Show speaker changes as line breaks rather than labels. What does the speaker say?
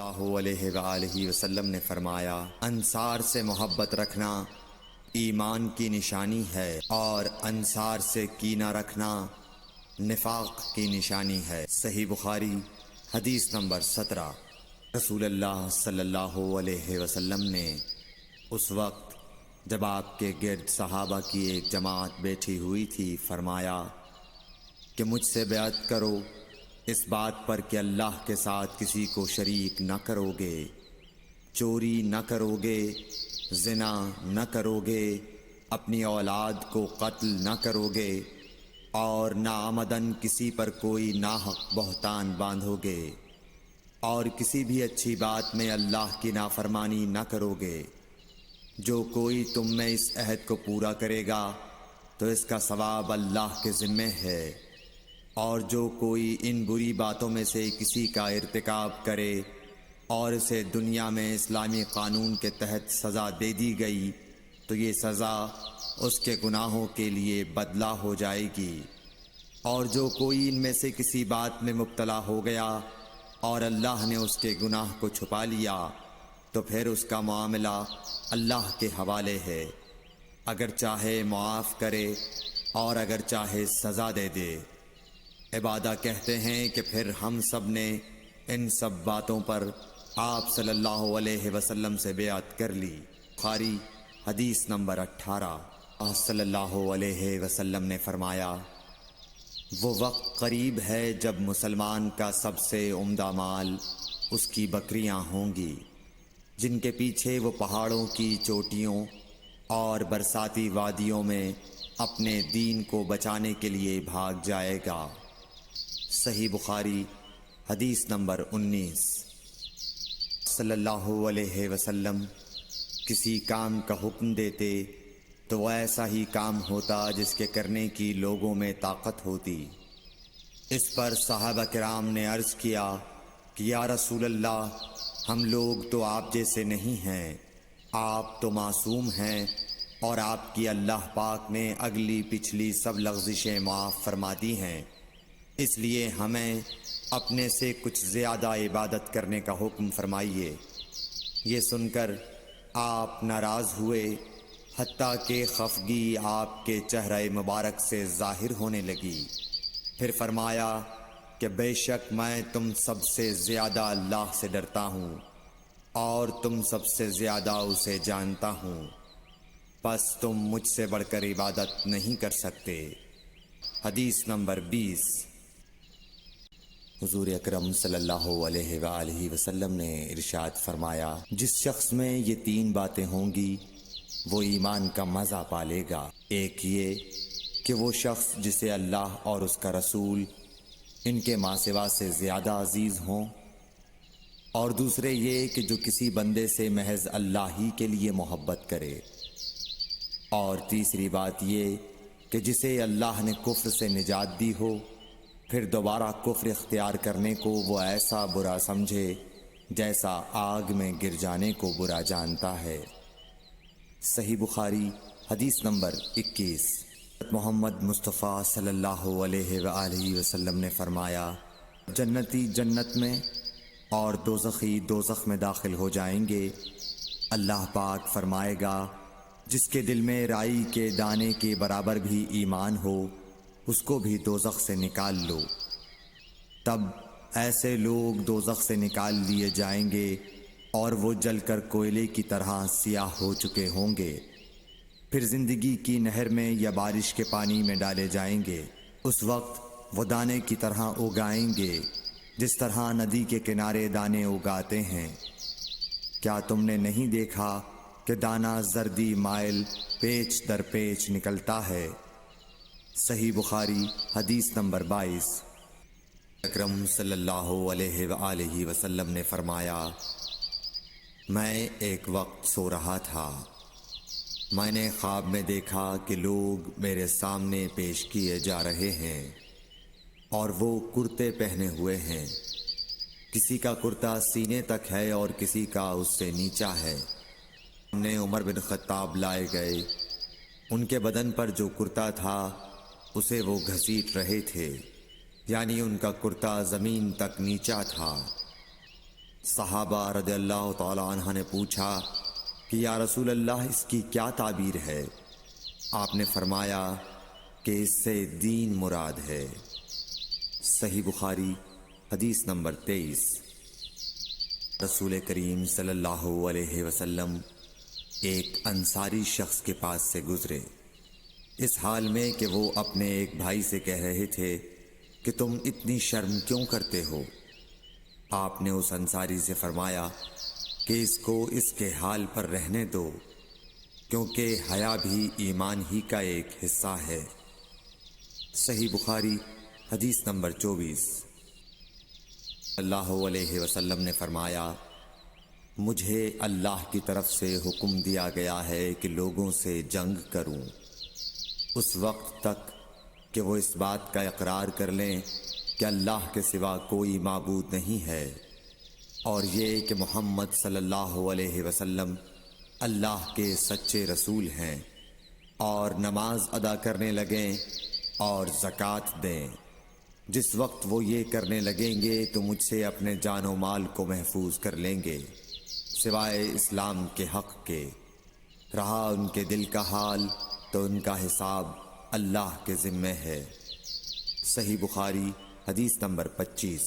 اللہ علیہ وآلہ وسلم نے فرمایا، انصار سے محبت رکھنا ایمان کی نشانی ہے اور انصار سے کینہ رکھنا نفاق کی نشانی ہے۔ صحیح بخاری حدیث نمبر 17۔ رسول اللہ صلی اللہ علیہ وسلم نے اس وقت جب آپ کے گرد صحابہ کی ایک جماعت بیٹھی ہوئی تھی فرمایا کہ مجھ سے بیعت کرو اس بات پر کہ اللہ کے ساتھ کسی کو شریک نہ کرو گے، چوری نہ کرو گے، زنا نہ کرو گے، اپنی اولاد کو قتل نہ کرو گے اور نہ آمدن کسی پر کوئی ناحق بہتان باندھو گے، اور کسی بھی اچھی بات میں اللہ کی نافرمانی نہ کرو گے۔ جو کوئی تم میں اس عہد کو پورا کرے گا تو اس کا ثواب اللہ کے ذمے ہے، اور جو کوئی ان بری باتوں میں سے کسی کا ارتکاب کرے اور اسے دنیا میں اسلامی قانون کے تحت سزا دے دی گئی تو یہ سزا اس کے گناہوں کے لیے بدلہ ہو جائے گی، اور جو کوئی ان میں سے کسی بات میں مبتلا ہو گیا اور اللہ نے اس کے گناہ کو چھپا لیا تو پھر اس کا معاملہ اللہ کے حوالے ہے، اگر چاہے معاف کرے اور اگر چاہے سزا دے دے۔ عبادہ کہتے ہیں کہ پھر ہم سب نے ان سب باتوں پر آپ صلی اللہ علیہ وسلم سے بیعت کر لی۔ بخاری حدیث نمبر 18۔ آپ صلی اللہ علیہ وسلم نے فرمایا، وہ وقت قریب ہے جب مسلمان کا سب سے عمدہ مال اس کی بکریاں ہوں گی، جن کے پیچھے وہ پہاڑوں کی چوٹیوں اور برساتی وادیوں میں اپنے دین کو بچانے کے لیے بھاگ جائے گا۔ صحیح بخاری حدیث نمبر 19۔ صلی اللہ علیہ وسلم کسی کام کا حکم دیتے تو وہ ایسا ہی کام ہوتا جس کے کرنے کی لوگوں میں طاقت ہوتی۔ اس پر صحابہ کرام نے عرض کیا کہ یا رسول اللہ، ہم لوگ تو آپ جیسے نہیں ہیں، آپ تو معصوم ہیں اور آپ کی اللہ پاک نے اگلی پچھلی سب لغزشیں معاف فرما دی ہیں، اس لیے ہمیں اپنے سے کچھ زیادہ عبادت کرنے کا حکم فرمائیے۔ یہ سن کر آپ ناراض ہوئے، حتیٰ کہ خفگی آپ کے چہرہ مبارک سے ظاہر ہونے لگی۔ پھر فرمایا کہ بے شک میں تم سب سے زیادہ اللہ سے ڈرتا ہوں اور تم سب سے زیادہ اسے جانتا ہوں، پس تم مجھ سے بڑھ کر عبادت نہیں کر سکتے۔ حدیث نمبر 20۔ حضور اکرم صلی اللہ علیہ وآلہ وسلم نے ارشاد فرمایا، جس شخص میں یہ 3 باتیں ہوں گی وہ ایمان کا مزہ پالے گا۔ ایک یہ کہ وہ شخص جسے اللہ اور اس کا رسول ان کے ماں سوا سے زیادہ عزیز ہوں، اور دوسرے یہ کہ جو کسی بندے سے محض اللہ ہی کے لیے محبت کرے، اور تیسری بات یہ کہ جسے اللہ نے کفر سے نجات دی ہو پھر دوبارہ کفر اختیار کرنے کو وہ ایسا برا سمجھے جیسا آگ میں گر جانے کو برا جانتا ہے۔ صحیح بخاری حدیث نمبر 21۔ محمد مصطفیٰ صلی اللہ علیہ وآلہ وسلم نے فرمایا، جنتی جنت میں اور دوزخی دوزخ میں داخل ہو جائیں گے۔ اللہ پاک فرمائے گا، جس کے دل میں رائی کے دانے کے برابر بھی ایمان ہو اس کو بھی دوزخ سے نکال لو۔ تب ایسے لوگ دوزخ سے نکال لیے جائیں گے اور وہ جل کر کوئلے کی طرح سیاہ ہو چکے ہوں گے، پھر زندگی کی نہر میں یا بارش کے پانی میں ڈالے جائیں گے۔ اس وقت وہ دانے کی طرح اگائیں گے جس طرح ندی کے کنارے دانے اگاتے ہیں۔ کیا تم نے نہیں دیکھا کہ دانہ زردی مائل پیچ در پیچ نکلتا ہے؟ صحیح بخاری حدیث نمبر 22۔ اکرم صلی اللہ علیہ وآلہ وسلم نے فرمایا، میں ایک وقت سو رہا تھا، میں نے خواب میں دیکھا کہ لوگ میرے سامنے پیش کیے جا رہے ہیں اور وہ کرتے پہنے ہوئے ہیں، کسی کا کرتا سینے تک ہے اور کسی کا اس سے نیچا ہے۔ ہم نے عمر بن خطاب لائے گئے، ان کے بدن پر جو کرتا تھا اسے وہ گھسیٹ رہے تھے، یعنی ان کا کرتا زمین تک نیچا تھا۔ صحابہ رضی اللہ تعالی عنہ نے پوچھا کہ یا رسول اللہ اس کی کیا تعبیر ہے؟ آپ نے فرمایا کہ اس سے دین مراد ہے۔ صحیح بخاری حدیث نمبر 23۔ رسول کریم صلی اللہ علیہ وسلم ایک انصاری شخص کے پاس سے گزرے، اس حال میں کہ وہ اپنے ایک بھائی سے کہہ رہے تھے کہ تم اتنی شرم کیوں کرتے ہو؟ آپ نے اس انصاری سے فرمایا کہ اس کو اس کے حال پر رہنے دو، کیونکہ حیا بھی ایمان ہی کا ایک حصہ ہے۔ صحیح بخاری حدیث نمبر 24۔ اللہ علیہ وسلم نے فرمایا مجھے اللہ کی طرف سے حکم دیا گیا ہے کہ لوگوں سے جنگ کروں اس وقت تک کہ وہ اس بات کا اقرار کر لیں کہ اللہ کے سوا کوئی معبود نہیں ہے، اور یہ کہ محمد صلی اللہ علیہ وسلم اللہ کے سچے رسول ہیں، اور نماز ادا کرنے لگیں اور زکوٰۃ دیں۔ جس وقت وہ یہ کرنے لگیں گے تو مجھ سے اپنے جان و مال کو محفوظ کر لیں گے سوائے اسلام کے حق کے۔ رہا ان کے دل کا حال تو ان کا حساب اللہ کے ذمہ ہے۔ صحیح بخاری حدیث نمبر 25۔